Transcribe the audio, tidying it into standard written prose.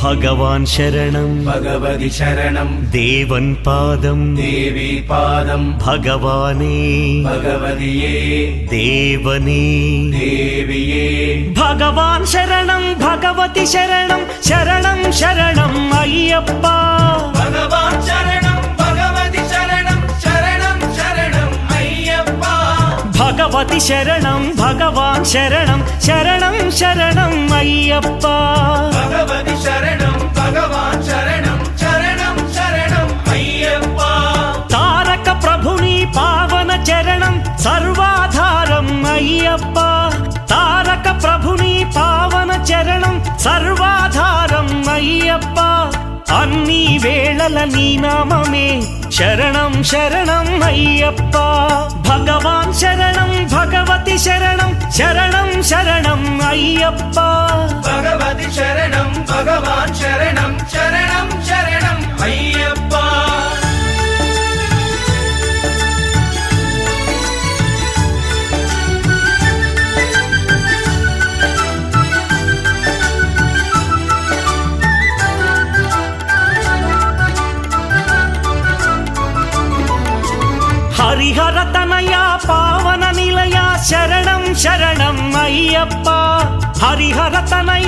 भगवान् शरणं भगवति शरणं देवन् पादं देवी पादं भगवाने भगवतिये देवने देविये भगवान् शरणं भगवति शरणं शरणं शरणं अय्यप्पा भगवान् शरणं भगवति शरणं शरणं शरणं अय्यप्पा भगवति शरणं भगवान् शरणं शरणं शरणं अय्यप्पा भगवति शरणं भगवान् शरणं शरणं शरणं अय्यप्पा तारक प्रभुनि पावन चरणं सर्वाधारम् अय्यप्पा तारक प्रभुनि पावन चरणं सर्वाधारम् अय्यप्पा अन्नी वेळल नी नाममे शरणं शरणं अय्यप्पा भगवान् शरणं भगवति शरणं शरणं शरणं अय्यप्पा भगवति शरणं भगवान् शरणं शरणं शरणं अय्यप्पा हरिहर तनया पावन निलया शरणं शरणं अय्यप्पा हरिहर तनया